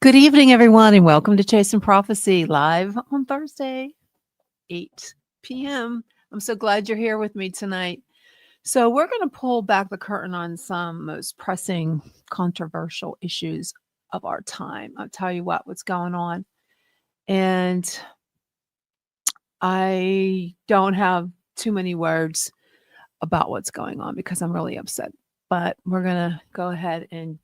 Good evening, everyone, and welcome to Chasing Prophecy live on Thursday, 8 p.m. I'm so glad you're here with me tonight. So, we're going to pull back the curtain on some most pressing, controversial issues of our time. I'll tell you what's going on. And I don't have too many words about what's going on because I'm really upset. But we're going to go ahead and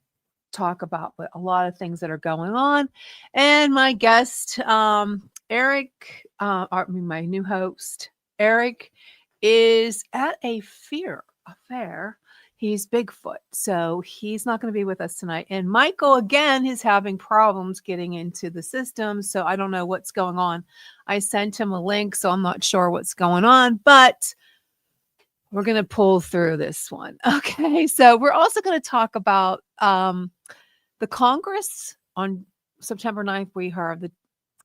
talk about a lot of things that are going on. And my guest, Eric, my new host, Eric, is at a fair. He's Bigfoot, so he's not going to be with us tonight. And Michael, again, is having problems getting into the system, so I don't know what's going on. I sent him a link, so I'm not sure what's going on, but we're going to pull through this one. Okay, so we're also going to talk about the Congress. On September 9th, we heard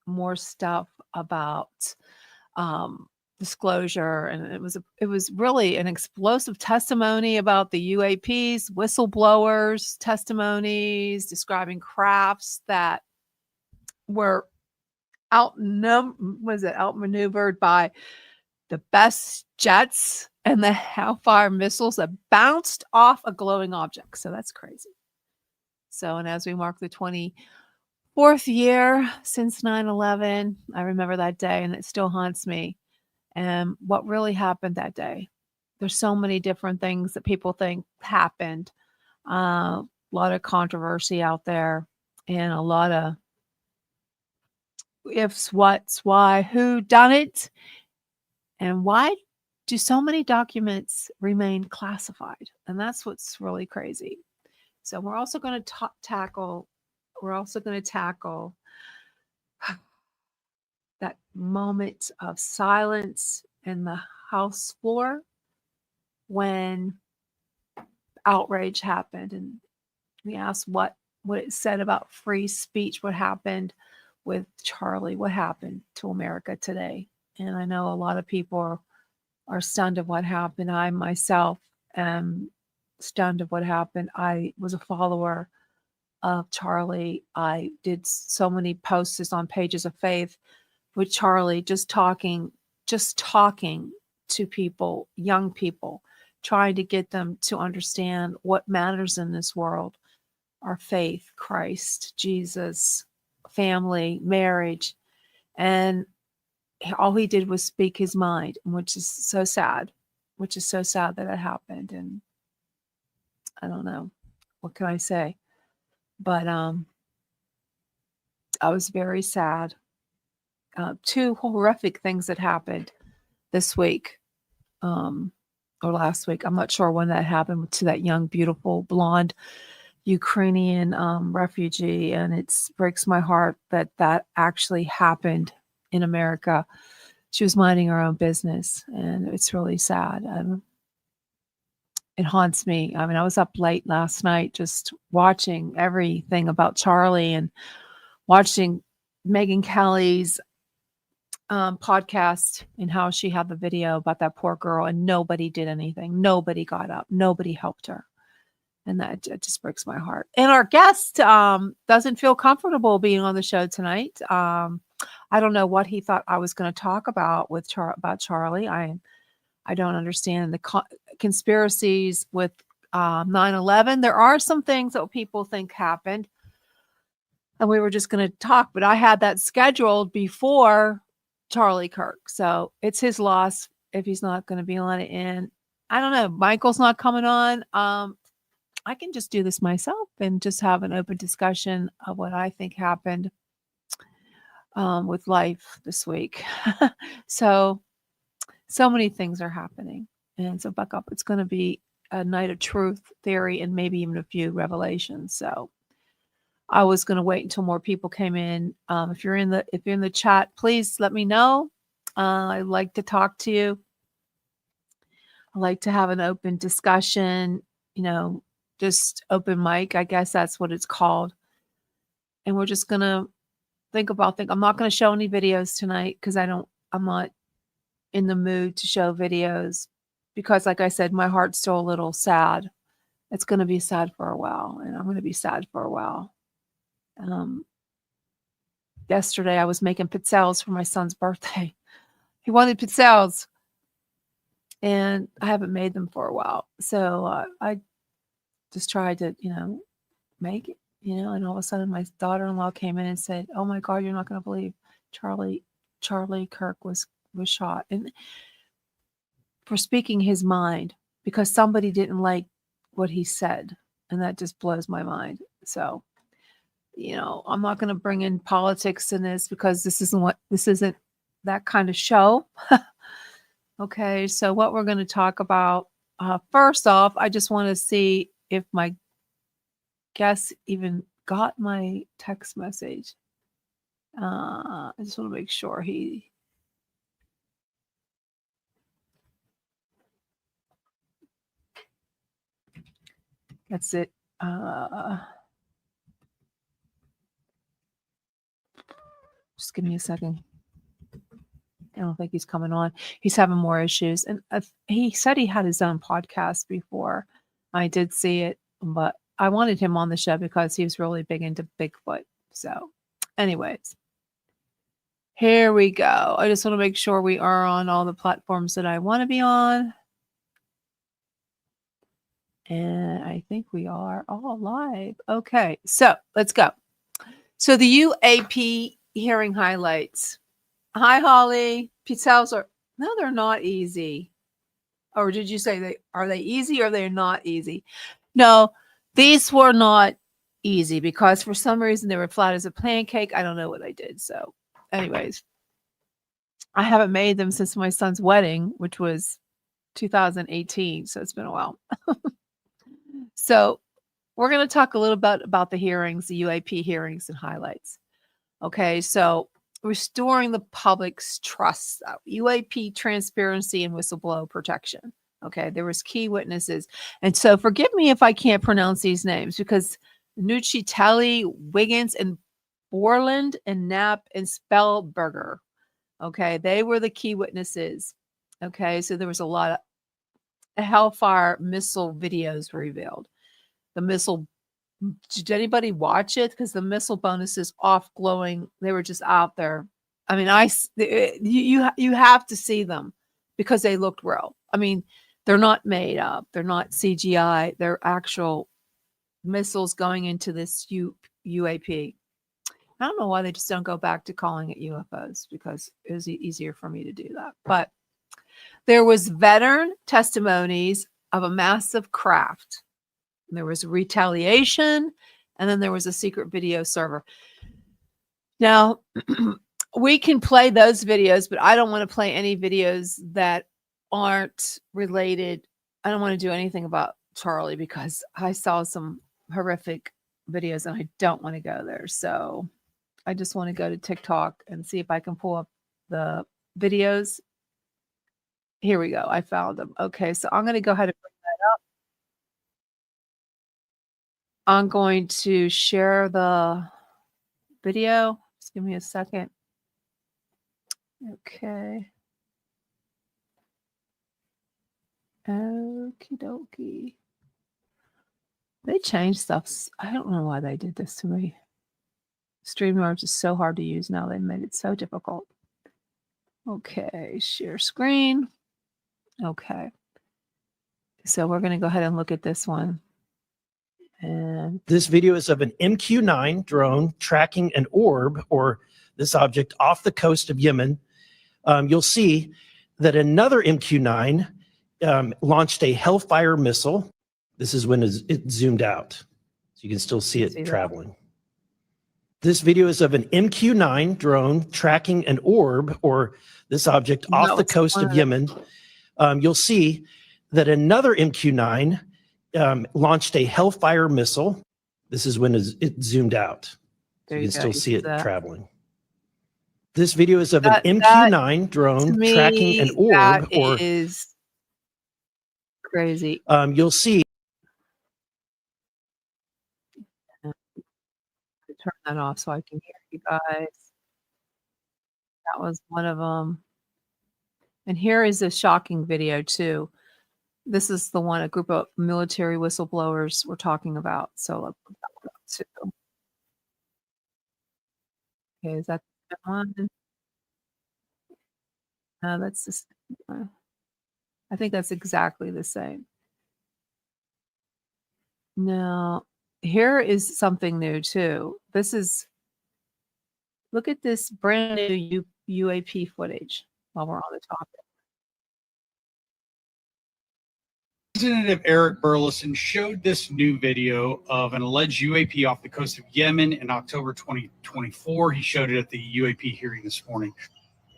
more stuff about disclosure, and it was really an explosive testimony about the UAPs, whistleblowers, testimonies describing crafts that were outmaneuvered by the best jets and the Hellfire missiles that bounced off a glowing object. So that's crazy. So, and as we mark the 24th year since 9/11, I remember that day and it still haunts me. And what really happened that day? There's so many different things that people think happened. A lot of controversy out there and a lot of ifs, what's, why, who done it, and why do so many documents remain classified? And that's what's really crazy. So we're also going to tackle that moment of silence in the House floor when outrage happened, and we asked what it said about free speech, what happened with Charlie, what happened to America today. And I know a lot of people are stunned of what happened. I myself am stunned of what happened. I was a follower of Charlie. I did so many posts on Pages of Faith with Charlie, just talking to people, young people, trying to get them to understand what matters in this world: our faith, Christ, Jesus, family, marriage. And all he did was speak his mind, which is so sad that it happened. And I don't know, what can I say? But I was very sad. Two horrific things that happened this week, or last week. I'm not sure when that happened, to that young, beautiful, blonde Ukrainian refugee. And it breaks my heart that actually happened in America. She was minding her own business, and it's really sad. It haunts me. I mean, I was up late last night just watching everything about Charlie and watching Megyn Kelly's podcast, and how she had the video about that poor girl, and nobody did anything. Nobody got up. Nobody helped her. And that it just breaks my heart. And our guest doesn't feel comfortable being on the show tonight. I don't know what he thought I was going to talk about about Charlie. I don't understand the conspiracies with 9/11. There are some things that people think happened, and we were just going to talk. But I had that scheduled before Charlie Kirk, so it's his loss if he's not going to be on it. And I don't know. Michael's not coming on. I can just do this myself and just have an open discussion of what I think happened with life this week. So many things are happening. And so buck up. It's going to be a night of truth, theory, and maybe even a few revelations. So I was going to wait until more people came in. If you're in the chat, please let me know. I'd like to talk to you. I like to have an open discussion, just open mic. I guess that's what it's called. And we're just going to think. I'm not going to show any videos tonight because I'm not in the mood to show videos, because like I said, my heart's still a little sad. It's going to be sad for a while, and I'm going to be sad for a while. yesterday I was making pizzelles for my son's birthday. He wanted pizzelles, and I haven't made them for a while. So I just tried to, make it, and all of a sudden my daughter-in-law came in and said, "Oh my God, you're not going to believe Charlie Kirk was shot." And for speaking his mind because somebody didn't like what he said. And that just blows my mind. So, I'm not going to bring in politics in this because this isn't that kind of show. Okay. So what we're going to talk about, first off, I just want to see if my guest even got my text message. I just want to make sure that's it. Just give me a second. I don't think he's coming on. He's having more issues. And he said he had his own podcast before. I did see it, but I wanted him on the show because he was really big into Bigfoot. So anyways, here we go. I just want to make sure we are on all the platforms that I want to be on. And I think we are all live. Okay, so let's go. So the UAP hearing highlights. Hi, Holly. Pizzelles they're not easy. Or did you say are they easy or they're not easy? No, these were not easy because for some reason they were flat as a pancake. I don't know what I did. So anyways, I haven't made them since my son's wedding, which was 2018. So it's been a while. So we're going to talk a little bit about the hearings, the UAP hearings and highlights. Okay, so restoring the public's trust, UAP transparency and whistleblower protection. Okay, there was key witnesses. And so forgive me if I can't pronounce these names because Nuccitelli, Wiggins, and Borland, and Knapp, and Spellberger. Okay, they were the key witnesses. Okay, so there was a lot of Hellfire missile videos revealed. The missile, did anybody watch it? Because the missile bonuses off glowing, they were just out there. I mean, you have to see them because they looked real. I mean, they're not made up. They're not CGI. They're actual missiles going into this UAP. I don't know why they just don't go back to calling it UFOs because it was easier for me to do that. But there was veteran testimonies of a massive craft. There was retaliation, and then there was a secret video server. Now, we can play those videos, but I don't want to play any videos that aren't related. I don't want to do anything about Charlie because I saw some horrific videos and I don't want to go there. So I just want to go to TikTok and see if I can pull up the videos. Here we go. I found them. Okay, so I'm going to go ahead and bring that up. I'm going to share the video. Just give me a second. Okay. Okie dokie. They changed stuff. I don't know why they did this to me. StreamYard is so hard to use now. They made it so difficult. Okay, share screen. Okay. So we're going to go ahead and look at this one. And this video is of an MQ-9 drone tracking an orb or this object off the coast of Yemen. You'll see that another MQ-9 launched a Hellfire missile. This is when it zoomed out. So you can still see it traveling. This video is of an MQ-9 drone tracking an orb or this object off the coast of Yemen. You'll see that another MQ-9 launched a Hellfire missile. This is when it zoomed out. So you can still see it traveling. This video is of an MQ-9 drone tracking an orb or is crazy. You'll see. Turn that off so I can hear you guys. That was one of them. And here is a shocking video too. This is the one a group of military whistleblowers were talking about. So Okay, is that the one? No, that's the same one. I think that's exactly the same. Now, here is something new too. Look at this brand new UAP footage while we're on the topic. Representative Eric Burleson showed this new video of an alleged UAP off the coast of Yemen in October 2024. He showed it at the UAP hearing this morning.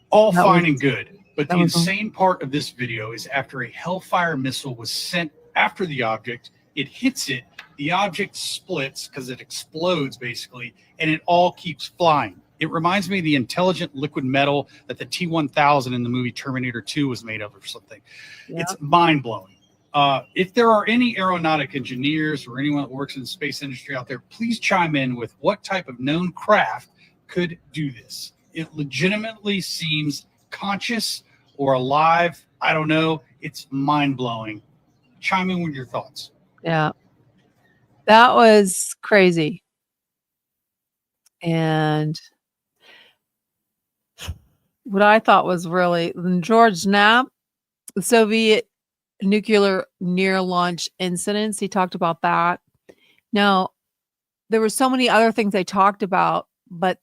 All That fine was- and good, but that the was a- insane part of this video is after a Hellfire missile was sent after the object, it hits it, the object splits because it explodes basically, and it all keeps flying. It reminds me of the intelligent liquid metal that the T-1000 in the movie Terminator 2 was made of or something. Yeah. It's mind-blowing. If there are any aeronautic engineers or anyone that works in the space industry out there, please chime in with what type of known craft could do this. It legitimately seems conscious or alive. I don't know. It's mind-blowing. Chime in with your thoughts. Yeah. That was crazy. And what I thought was really George Knapp, the Soviet nuclear near launch incidents, he talked about that. Now, there were so many other things they talked about, but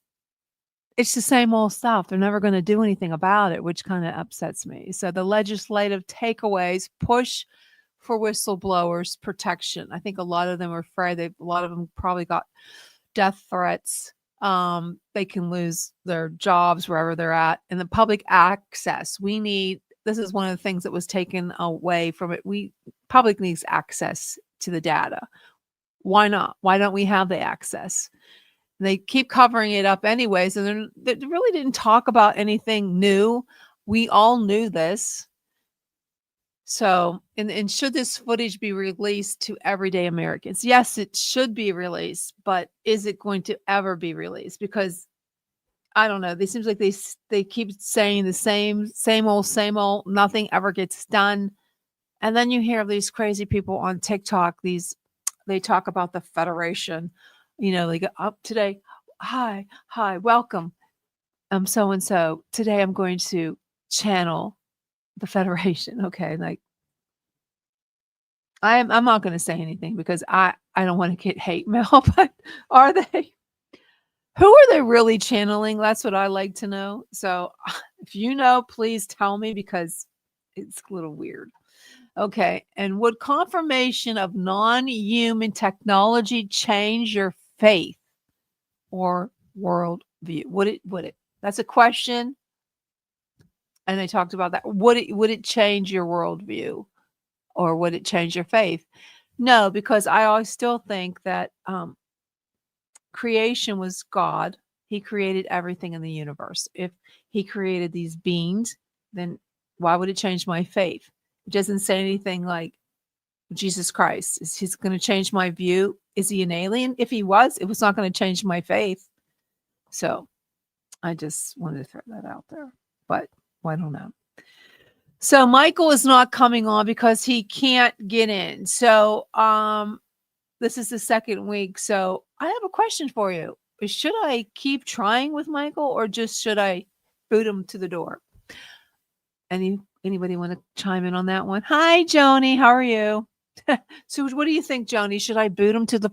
it's the same old stuff. They're never going to do anything about it, which kind of upsets me. So the legislative takeaways push for whistleblowers protection. I think a lot of them are afraid. A lot of them probably got death threats. They can lose their jobs wherever they're at. And the public access. This is one of the things that was taken away from it. Public needs access to the data. Why not? Why don't we have the access? They keep covering it up anyways, and they really didn't talk about anything new. We all knew this. So, and should this footage be released to everyday Americans? Yes, it should be released, but is it going to ever be released? Because I don't know. It seems like they keep saying the same old, nothing ever gets done. And then you hear these crazy people on TikTok, they talk about the Federation. They go up today. Hi, welcome. I'm so and so. Today I'm going to channel the Federation. Okay, like I'm not going to say anything because I don't want to get hate mail. But are they? Who are they really channeling? That's what I like to know. So if you know, please tell me because it's a little weird. Okay. And would confirmation of non-human technology change your faith or worldview? Would it? That's a question. And they talked about that. Would it change your worldview or would it change your faith? No, because I always still think that creation was God. He created everything in the universe. If he created these beings, then why would it change my faith? It doesn't say anything like Jesus Christ. Is he going to change my view? Is he an alien? If he was, it was not going to change my faith. So I just wanted to throw that out there. But I don't know. So Michael is not coming on because he can't get in. So this is the second week. So I have a question for you. Should I keep trying with Michael or just should I boot him to the door? Anybody want to chime in on that one? Hi, Joni. How are you? So what do you think, Joni? Should I boot him to the...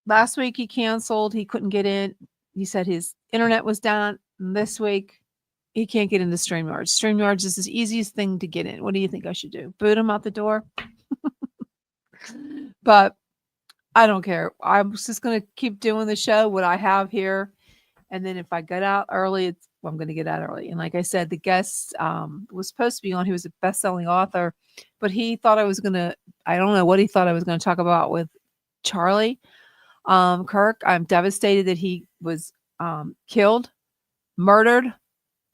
Last week he canceled. He couldn't get in. He said his internet was down. And this week he can't get into StreamYard. StreamYard is the easiest thing to get in. What do you think I should do? Boot him out the door? But I don't care. I'm just going to keep doing the show, what I have here. And then if I get out early, I'm going to get out early. And like I said, the guest was supposed to be on. He was a best-selling author, but he thought I don't know what he thought I was going to talk about with Charlie Kirk. I'm devastated that he was killed, murdered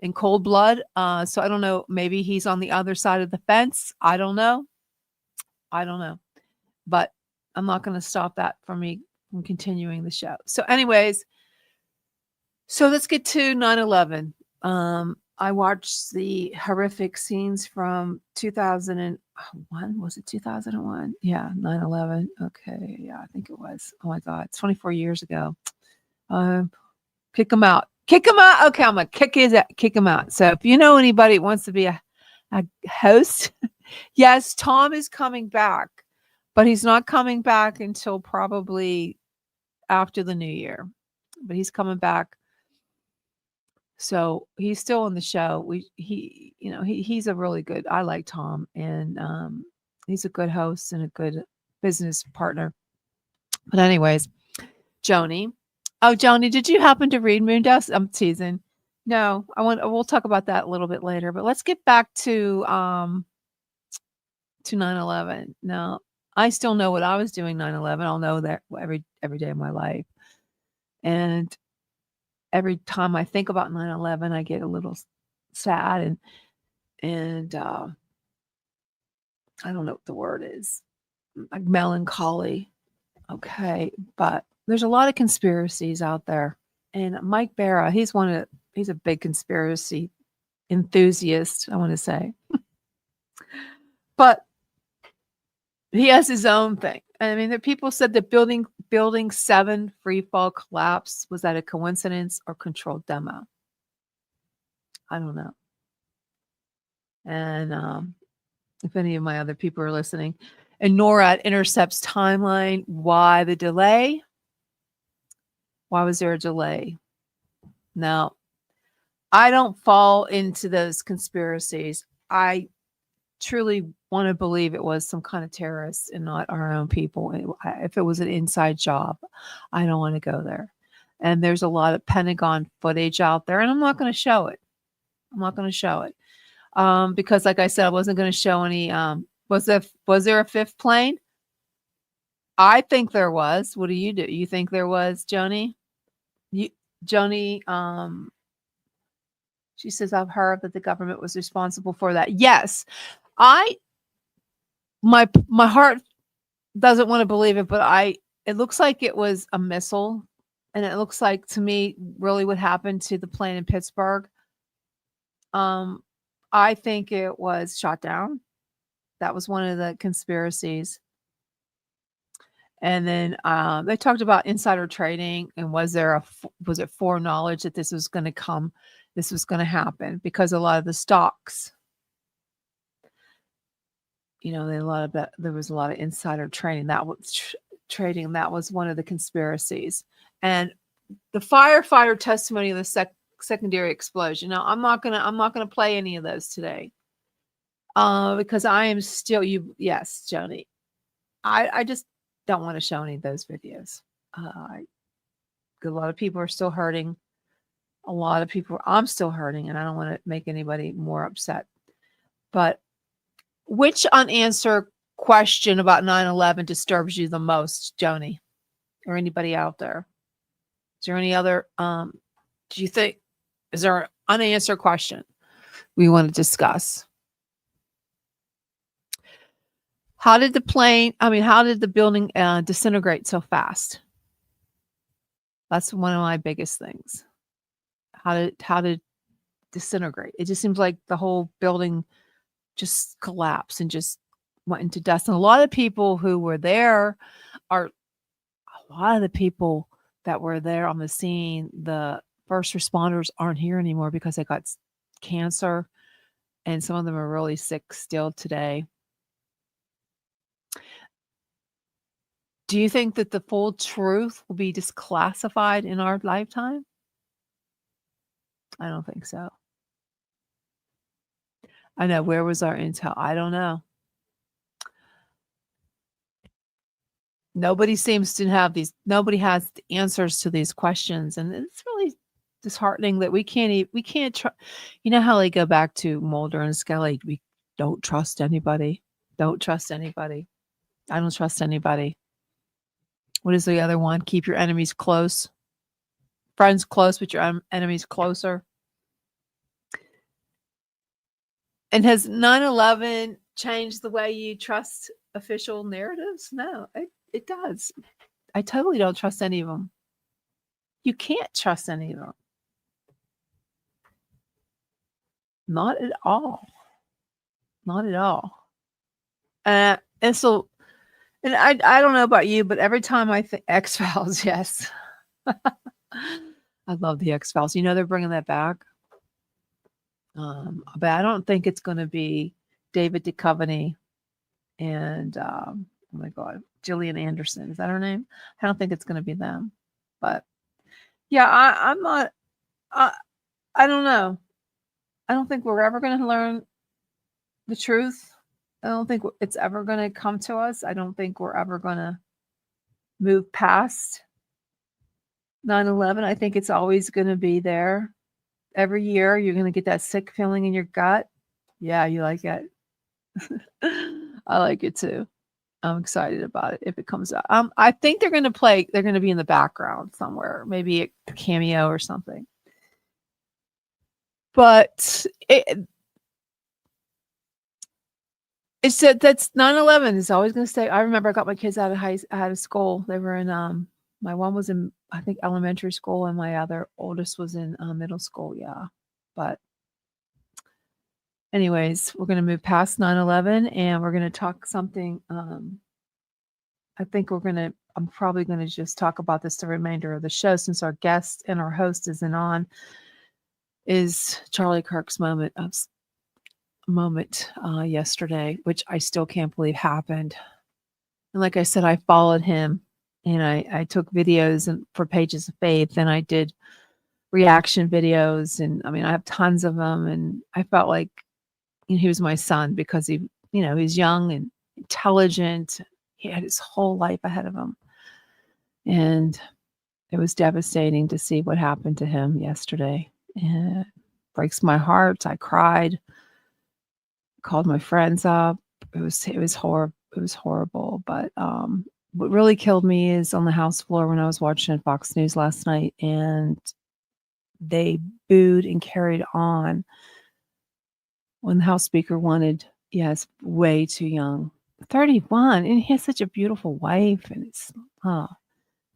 in cold blood. So I don't know. Maybe he's on the other side of the fence. I don't know. But I'm not going to stop that from me from continuing the show. So anyways, so let's get to 9/11. I watched the horrific scenes from 2001. Was it 2001? Yeah, 9/11. Okay, yeah, I think it was. Oh my God, it's 24 years ago. Kick him out. Kick him out. Okay, I'm gonna kick him out. So if you know anybody who wants to be a host, yes, Tom is coming back, but he's not coming back until probably after the new year. But he's coming back. So he's still on the show. He's a really good. I like Tom, and he's a good host and a good business partner. But anyways, Joni. Oh, Joni, did you happen to read Moondust? I'm teasing. No, we'll talk about that a little bit later. But let's get back to 9/11. Now, I still know what I was doing 9/11. I'll know that every day of my life. And every time I think about 9/11, I get a little sad and I don't know what the word is, like melancholy. Okay, but there's a lot of conspiracies out there, and Mike Barra, he's a big conspiracy enthusiast, I want to say, but he has his own thing. I mean, the people said that building 7 free fall collapse. Was that a coincidence or controlled demo? I don't know. And if any of my other people are listening, and NORAD intercepts timeline. Why the delay? Why was there a delay? Now, I don't fall into those conspiracies. I truly want to believe it was some kind of terrorist and not our own people. If it was an inside job, I don't want to go there. And there's a lot of Pentagon footage out there, and I'm not going to show it. Because, like I said, I wasn't going to show any. Was there a fifth plane? I think there was. What do? You think there was, Joni? Joni, she says, I've heard that the government was responsible for that. Yes. My heart doesn't want to believe it, but it looks like it was a missile. And it looks like, to me, really what happened to the plane in Pittsburgh. I think it was shot down. That was one of the conspiracies. And then they talked about insider trading, and was it foreknowledge that this was going to come, this was going to happen, because a lot of the stocks, there was a lot of insider trading. That was one of the conspiracies. And the firefighter testimony of the secondary explosion. Now, I'm not gonna play any of those today, because I am still yes, Joni. I just don't want to show any of those videos. A lot of people are still hurting. I'm still hurting, and I don't want to make anybody more upset. But which unanswered question about 9/11 disturbs you the most, Joni, or anybody out there? Is there any other? Do you think? Is there an unanswered question we want to discuss? How did the building disintegrate so fast? That's one of my biggest things. How did disintegrate? It just seems like the whole building just collapsed and just went into dust. And a lot of people who were there a lot of the people that were there on the scene, the first responders, aren't here anymore because they got cancer, and some of them are really sick still today. Do you think that the full truth will be disclassified in our lifetime? I don't think so. I know. Where was our intel? I don't know. Nobody seems to have nobody has the answers to these questions. And it's really disheartening that we can't trust. You know how they go back to Mulder and Scully? We don't trust anybody. Don't trust anybody. I don't trust anybody. What is the other one? Keep your enemies close. Friends close, but your enemies closer. And has 9/11 changed the way you trust official narratives? No, it does. I totally don't trust any of them. You can't trust any of them. Not at all. Not at all. And so, and I don't know about you, but every time I think X-Files, yes. I love the X-Files. You know they're bringing that back. But I don't think it's going to be David Duchovny and oh my God, Gillian Anderson. Is that her name? I don't think it's going to be them. But yeah, I'm not. I don't know. I don't think we're ever going to learn the truth. I don't think it's ever going to come to us. I don't think we're ever going to move past 9/11. I think it's always going to be there. Every year, you're going to get that sick feeling in your gut. Yeah, you like it. I like it too. I'm excited about it if it comes out. I think they're going to play. They're going to be in the background somewhere, maybe a cameo or something. But it's that's 9/11 is always going to stay. I remember I got my kids out of school. They were in my one was in I think elementary school, and my other oldest was in middle school. Yeah, but anyways, we're going to move past 9/11, and we're going to talk something. I think I'm probably going to just talk about this the remainder of the show, since our guest and our host isn't on, is Charlie Kirk's moment yesterday, which I still can't believe happened. And like I said, I followed him, and I took videos for Pages of Faith, and I did reaction videos, and I mean, I have tons of them, and I felt like he was my son because he's young and intelligent. He had his whole life ahead of him. And it was devastating to see what happened to him yesterday. And it breaks my heart. I cried, called my friends up. It was horrible. But what really killed me is on the House floor when I was watching Fox News last night, and they booed and carried on when the House Speaker wanted, yes, way too young. 31, and he has such a beautiful wife and his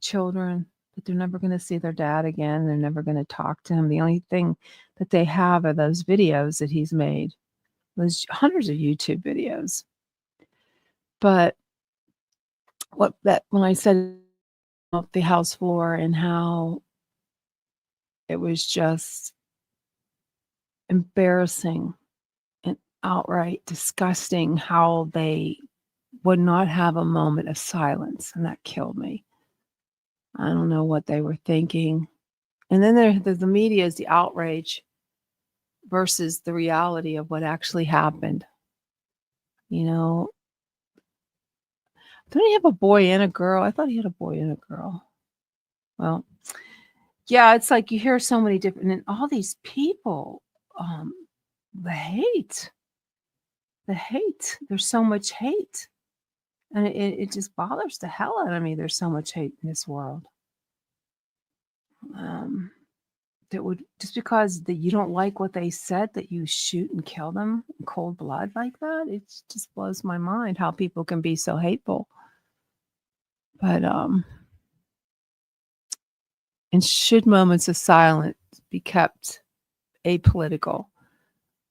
children, but they're never going to see their dad again. They're never going to talk to him. The only thing that they have are those videos that he's made, those hundreds of YouTube videos. But when I said off the House floor and how it was just embarrassing and outright disgusting how they would not have a moment of silence, and that killed me. I don't know what they were thinking. And then the media is the outrage versus the reality of what actually happened. Don't he have a boy and a girl? I thought he had a boy and a girl. Well, yeah, it's like you hear so many different, and all these people, the hate. There's so much hate. And it just bothers the hell out of me. There's so much hate in this world. That would, just because that you don't like what they said, that you shoot and kill them in cold blood like that. It just blows my mind how people can be so hateful. But and should moments of silence be kept apolitical?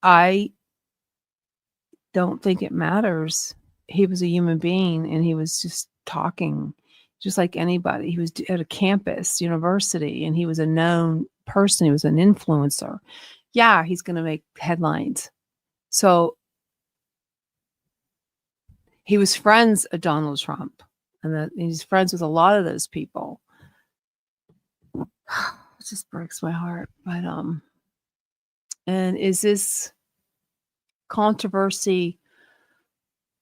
I don't think it matters. He was a human being, and he was just talking just like anybody. He was at a campus, university, and he was a known person. He was an influencer. Yeah, he's going to make headlines. So he was friends of Donald Trump, and he's friends with a lot of those people. It just breaks my heart. But and is this controversy,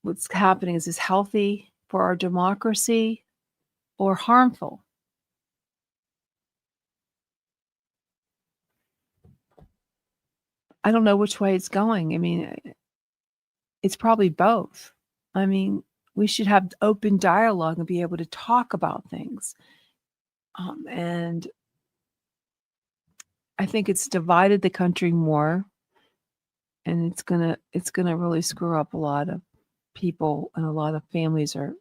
what's happening, is this healthy for our democracy or harmful? I don't know which way it's going. I mean, it's probably both. I mean, we should have open dialogue and be able to talk about things. And I think it's divided the country more, and it's gonna really screw up a lot of people, and a lot of families are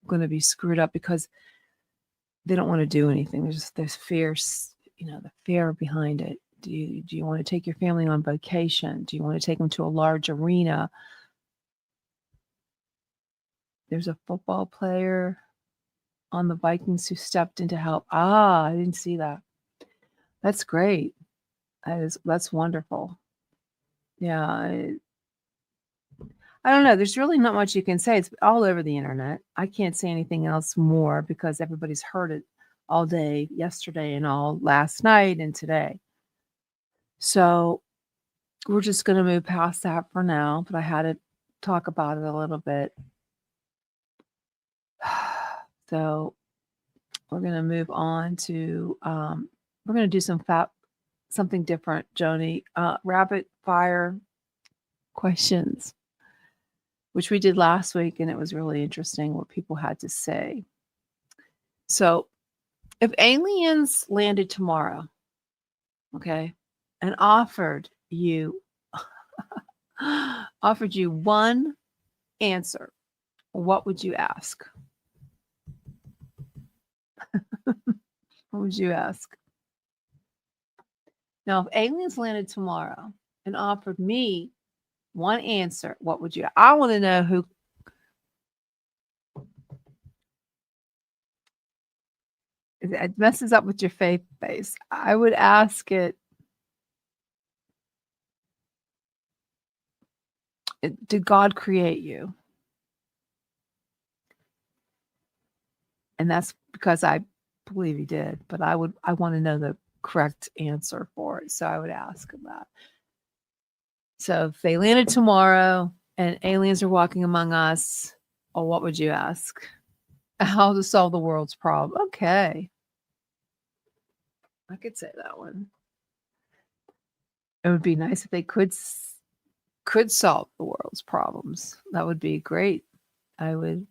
going to be screwed up because they don't want to do anything. There's fear, the fear behind it. Do you want to take your family on vacation? Do you want to take them to a large arena? There's a football player on the Vikings who stepped in to help. Ah, I didn't see that. That's great. That's wonderful. Yeah, I don't know. There's really not much you can say. It's all over the internet. I can't say anything else more because everybody's heard it all day, yesterday, and all last night and today. So we're just going to move past that for now. But I had to talk about it a little bit. So we're going to move on to, we're going to do something different, Joni. Rapid fire questions, which we did last week, and it was really interesting what people had to say. So if aliens landed tomorrow, okay, and offered you one answer, what would you ask? What would you ask? Now, if aliens landed tomorrow and offered me one answer, what would you? I want to know who. It messes up with your faith base. I would ask it. Did God create you? And that's because I believe he did, but I want to know the correct answer for it. So I would ask him that. So if they landed tomorrow and aliens are walking among us, what would you ask? How to solve the world's problem. Okay. I could say that one. It would be nice if they could solve the world's problems. That would be great. I would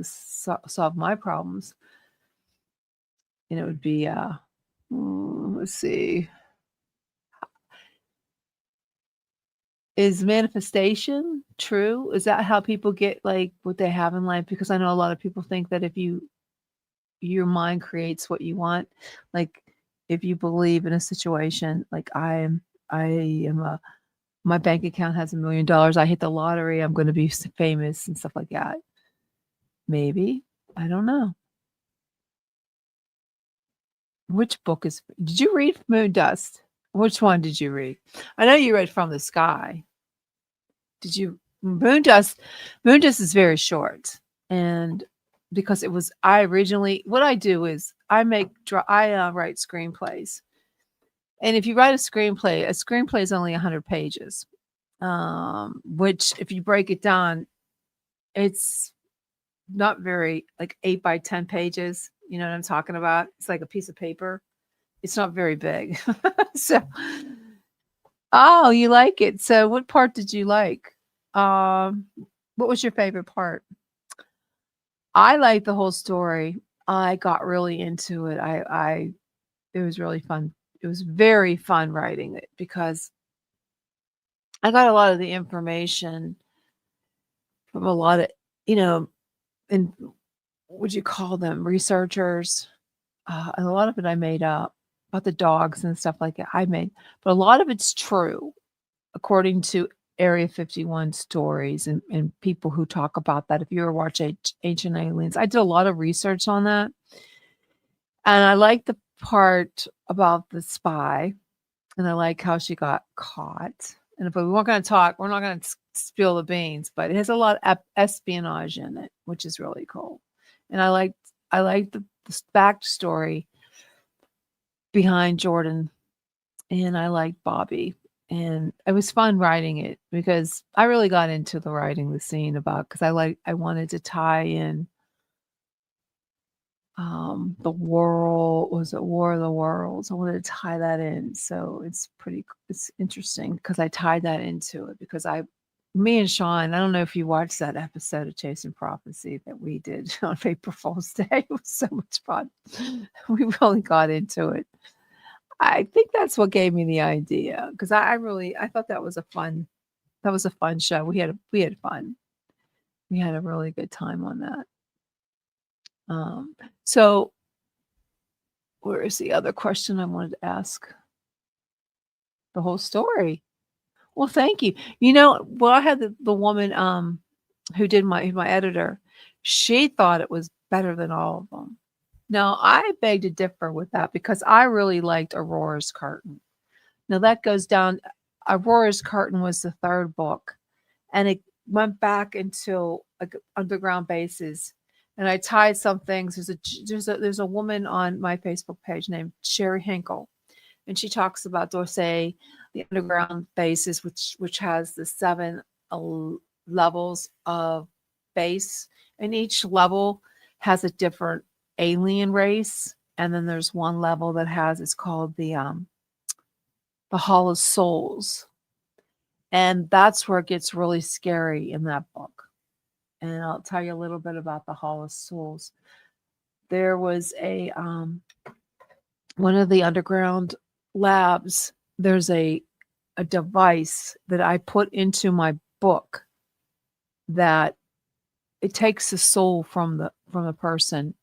solve my problems. And it would be, let's see. Is manifestation true? Is that how people get like what they have in life? Because I know a lot of people think that if your mind creates what you want, like if you believe in a situation, like my bank account has $1 million, I hit the lottery, I'm going to be famous and stuff like that. Maybe. I don't know. Which book did you read Moon Dust? Which one did you read? I know you read From the Sky. Did you? Moon Dust is very short. And because what I do is I write screenplays. And if you write a screenplay is only 100 pages, which if you break it down, it's not very, like 8 by 10 pages. You know what I'm talking about? It's like a piece of paper. It's not very big. So, oh, you like it. So what part did you like? What was your favorite part? I liked the whole story. I got really into it. It was really fun. It was very fun writing it because I got a lot of the information from a lot of, and would you call them researchers? And a lot of it I made up about the dogs and stuff like that. But a lot of it's true, according to Area 51 stories and people who talk about that. If you ever watch Ancient Aliens, I did a lot of research on that. And I like the part about the spy, and I like how she got caught. But we're not going to spill the beans, but it has a lot of espionage in it, which is really cool. And I like the backstory behind Jordan, and I like Bobby, and it was fun writing it because I really got into the writing the scene because I wanted to tie in the world. Was it War of the Worlds? I wanted to tie that in, so it's interesting because I tied that into it because me and Sean, I don't know if you watched that episode of Chasing Prophecy that we did on April Fool's Day. It was so much fun. We really got into it. I think that's what gave me the idea because I thought that was a fun show. We had fun. We had a really good time on that. So where is the other question I wanted to ask? The whole story. Well, thank you. I had the woman who did my editor. She thought it was better than all of them. Now, I beg to differ with that because I really liked Aurora's Curtain. Now, that goes down. Aurora's Curtain was the third book, and it went back into like underground bases. And I tied some things. There's a woman on my Facebook page named Sherry Hinkle, and she talks about Dorsey, the underground bases, which has the 7 levels of base, and each level has a different alien race. And then there's one level that has, it's called the Hall of Souls, and that's where it gets really scary in that book. And I'll tell you a little bit about the Hall of Souls. There was a one of the underground labs. There's a device that I put into my book that it takes the soul from the person.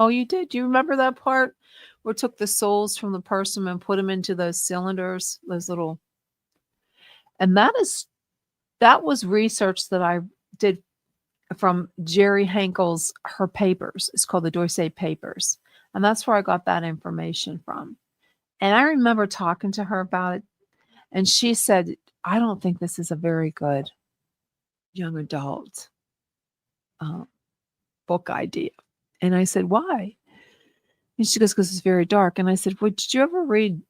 Oh, you did? Do you remember that part where it took the souls from the person and put them into those cylinders, those little? And that was research that I did from Jerry Hankel's, her papers. It's called the Dorsey Papers. And that's where I got that information from. And I remember talking to her about it. And she said, I don't think this is a very good young adult book idea. And I said, why? And she goes, because it's very dark. And I said, well, did you ever read,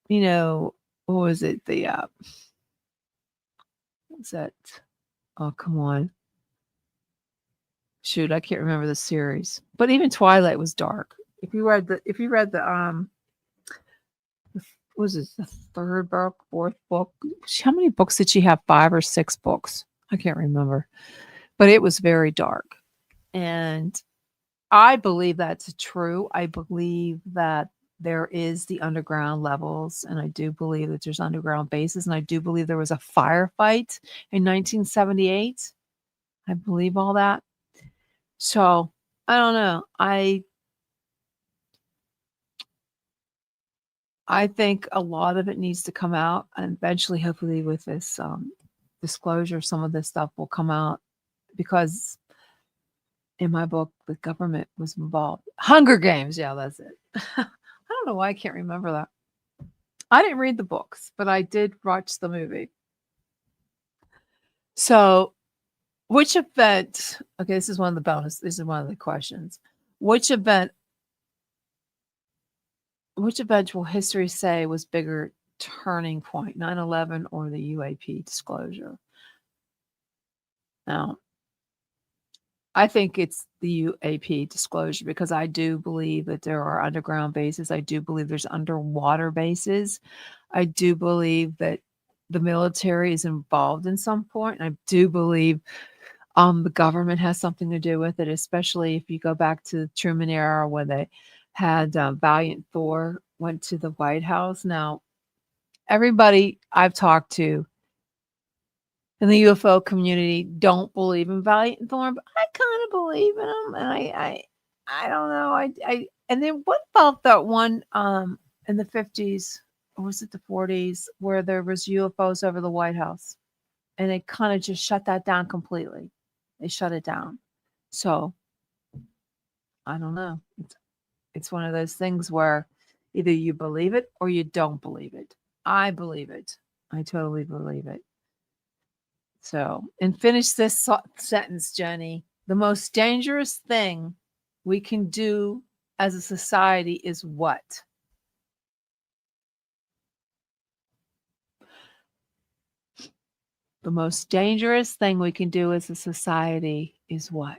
what was it? What's that? Oh, come on. Shoot, I can't remember the series. But even Twilight was dark. If you read the was it the third book, fourth book? How many books did she have? 5 or 6 books? I can't remember. But it was very dark. And I believe that's true. I believe that there is the underground levels, and I do believe that there's underground bases, and I do believe there was a firefight in 1978. I believe all that. So, I don't know. I think a lot of it needs to come out, and eventually, hopefully, with this disclosure, some of this stuff will come out, because in my book, the government was involved. Hunger Games, yeah, that's it. I don't know why I can't remember that. I didn't read the books, but I did watch the movie. So, which event? Okay, this is one of the bonus. This is one of the questions. Which event will history say was bigger turning point, 9/11 or the UAP disclosure? Now, I think it's the UAP disclosure, because I do believe that there are underground bases. I do believe there's underwater bases. I do believe that the military is involved in some point. And I do believe the government has something to do with it, especially if you go back to the Truman era, where they had Valiant Thor went to the White House. Now, everybody I've talked to in the UFO community don't believe in Valiant Thor, but I kind of believe in him, and I don't know. And then what about that one in the 50s, or was it the 40s, where there was UFOs over the White House, and they kind of just shut that down completely. They shut it down. So I don't know. It's one of those things where either you believe it or you don't believe it. I believe it. I totally believe it. So, and finish this sentence, Jenny. The most dangerous thing we can do as a society is what? The most dangerous thing we can do as a society is what?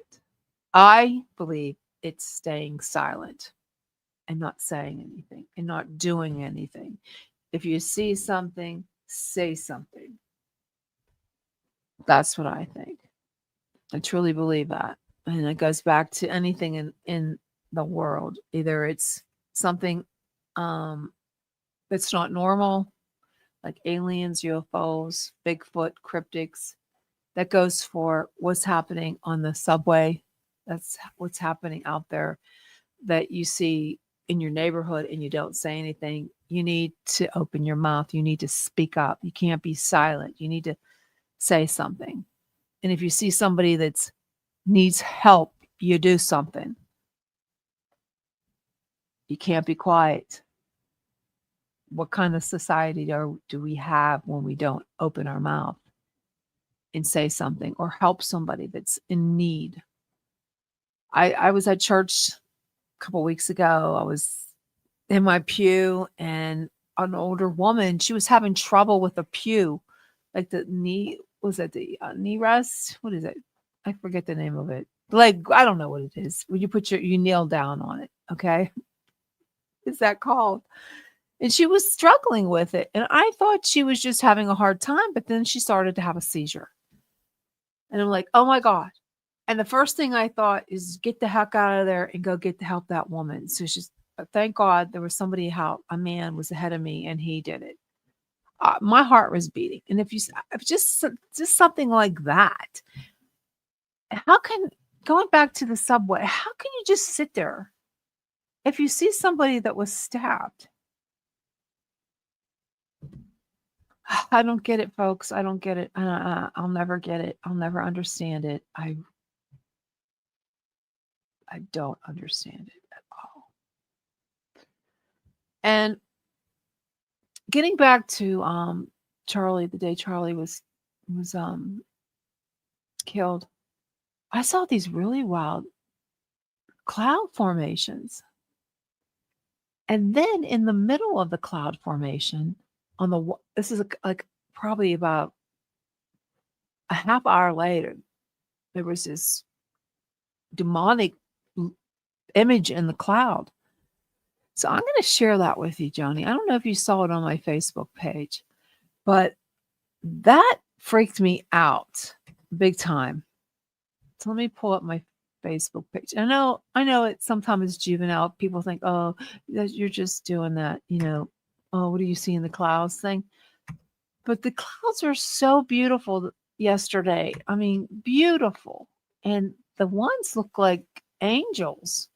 I believe it's staying silent and not saying anything and not doing anything. If you see something, say something. That's what I think. I truly believe that. And it goes back to anything in the world. Either it's something that's not normal, like aliens, UFOs, Bigfoot, cryptids. That goes for what's happening on the subway. That's what's happening out there that you see in your neighborhood and you don't say anything. You need to open your mouth. You need to speak up. You can't be silent. You need to say something. And if you see somebody that needs help, you do something. You can't be quiet. What kind of society do we have when we don't open our mouth and say something or help somebody that's in need? I was at church a couple weeks ago. I was in my pew, and an older woman, she was having trouble with the pew, like the knee, was it the knee rest? What is it? I forget the name of it. Like, I don't know what it is. When you you kneel down on it, okay? Is that called? And she was struggling with it. And I thought she was just having a hard time, but then she started to have a seizure. And I'm like, oh my God. And the first thing I thought is get the heck out of there and go get to help that woman. So she's, thank God there was somebody help. A man was ahead of me and he did it. My heart was beating. And if just something like that, how can, going back to the subway, how can you just sit there if you see somebody that was stabbed? I don't get it, folks. I don't get it. I'll never get it. I'll never understand it. I don't understand it at all. And getting back to Charlie, the day Charlie was killed, I saw these really wild cloud formations. And then in the middle of the cloud formation, this is like probably about a half hour later, there was this demonic image in the cloud. So I'm going to share that with you, Joni. I don't know if you saw it on my Facebook page, but that freaked me out big time. So let me pull up my Facebook page. I know it sometimes is juvenile. People think, oh, you're just doing that, oh, what do you see in the clouds thing? But the clouds are so beautiful yesterday. I mean, beautiful. And the ones look like angels'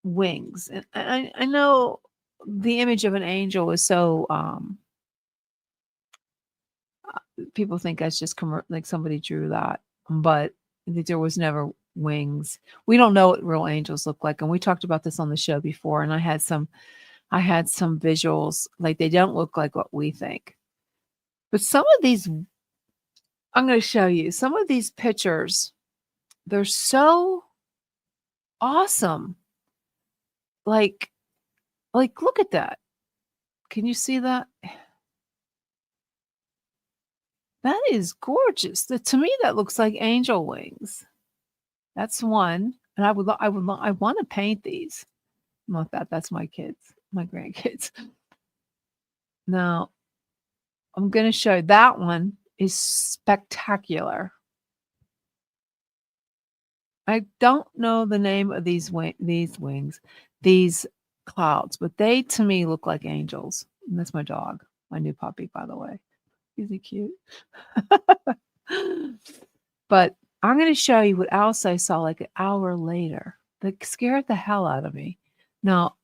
wings. And I know the image of an angel is so, people think that's just like somebody drew that, but there was never wings. We don't know what real angels look like. And we talked about this on the show before. And I had some visuals, like they don't look like what we think. But some of these, I'm going to show you some of these pictures. They're so awesome. Like look at that. Can you see that? That is gorgeous. To me, that looks like angel wings. That's one. And I want to paint these. Not that. That's my kids, my grandkids. Now, I'm going to show you that one is spectacular. I don't know the name of these wings, these clouds, but they to me look like angels. And that's my dog, my new puppy, by the way. Isn't he cute? But I'm going to show you what else I saw like an hour later that scared the hell out of me. Now,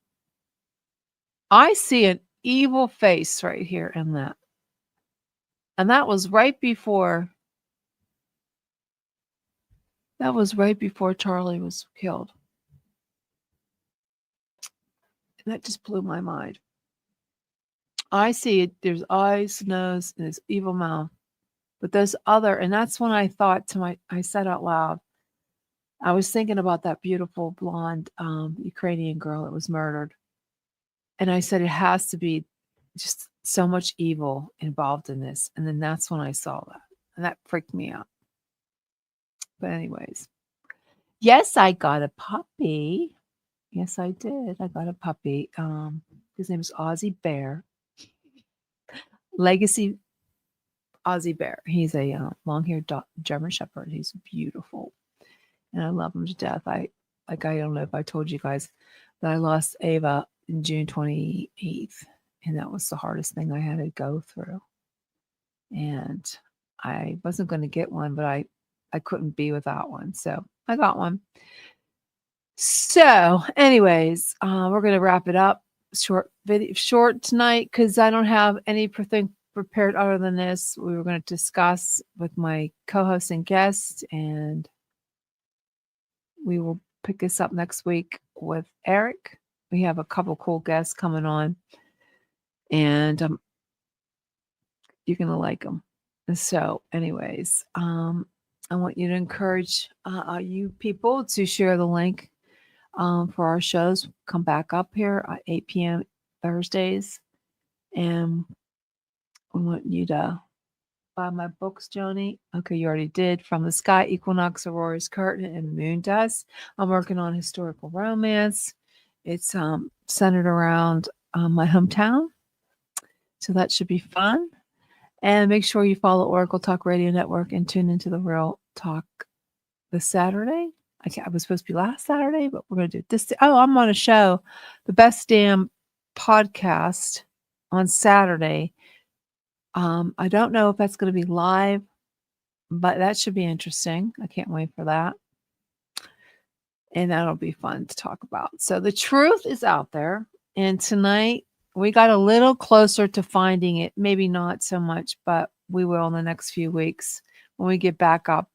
I see an evil face right here in that. And that was right before Charlie was killed. And that just blew my mind. I see it. There's eyes, nose, and this evil mouth. But there's and that's when I thought I said out loud, I was thinking about that beautiful blonde Ukrainian girl that was murdered. And I said, it has to be just so much evil involved in this. And then that's when I saw that. And that freaked me out. But anyways, yes, I got a puppy. Yes, I did. I got a puppy. His name is Ozzy Bear. Legacy Ozzy Bear. He's a long-haired German Shepherd. He's beautiful. And I love him to death. I don't know if I told you guys that I lost Ava in June 28th. And that was the hardest thing I had to go through. And I wasn't going to get one, but I couldn't be without one. So I got one. So anyways, we're going to wrap it up. Short tonight because I don't have anything prepared other than this. We were going to discuss with my co-host and guest, and we will pick this up next week with Eric. We have a couple cool guests coming on, and you're going to like them. So anyways, I want you to encourage you people to share the link for our shows. Come back up here at 8 p.m. Thursdays. And we want you to buy my books, Joni. Okay, you already did. From the Sky, Equinox, Aurora's Curtain, and Moon Dust. I'm working on historical romance. It's centered around my hometown. So that should be fun. And make sure you follow Oracle Talk Radio Network and tune into the Real Talk this Saturday. I was supposed to be last Saturday, but we're going to do this. I'm on a show, the Best Damn Podcast, on Saturday. I don't know if that's going to be live, but that should be interesting. I can't wait for that. And that'll be fun to talk about. So the truth is out there. And tonight, we got a little closer to finding it. Maybe not so much, but we will in the next few weeks when we get back up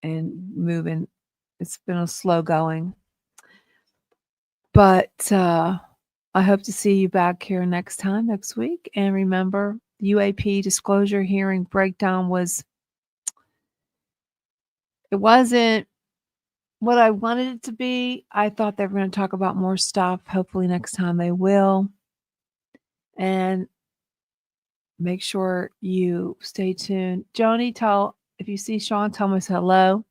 and moving. It's been a slow going. But I hope to see you back here next week. And remember, UAP Disclosure hearing breakdown it wasn't what I wanted it to be. I thought they were going to talk about more stuff. Hopefully next time they will. And make sure you stay tuned. Joni, if you see Sean, tell him I said hello.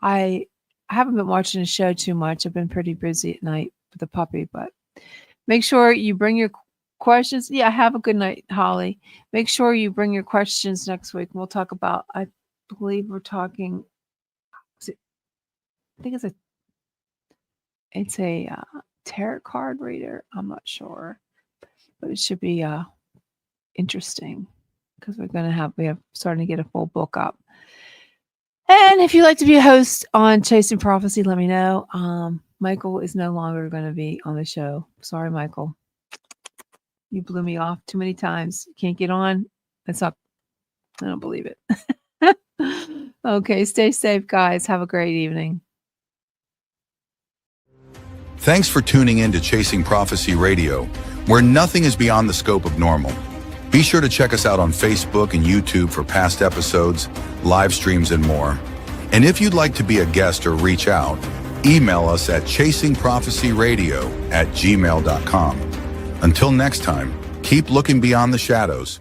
I haven't been watching the show too much. I've been pretty busy at night with the puppy, but make sure you bring your questions. Yeah, have a good night, Holly. Make sure you bring your questions next week. We'll talk about, I believe we're talking, I think it's a tarot card reader. I'm not sure, but it should be interesting because we have starting to get a full book up. And if you'd like to be a host on Chasing Prophecy, let me know. Michael is no longer going to be on the show. Sorry, Michael. You blew me off too many times. Can't get on. That's not. I don't believe it. Okay, stay safe, guys. Have a great evening. Thanks for tuning in to Chasing Prophecy Radio, where nothing is beyond the scope of normal. Be sure to check us out on Facebook and YouTube for past episodes, live streams, and more. And if you'd like to be a guest or reach out, email us at chasingprophecyradio@gmail.com. Until next time, keep looking beyond the shadows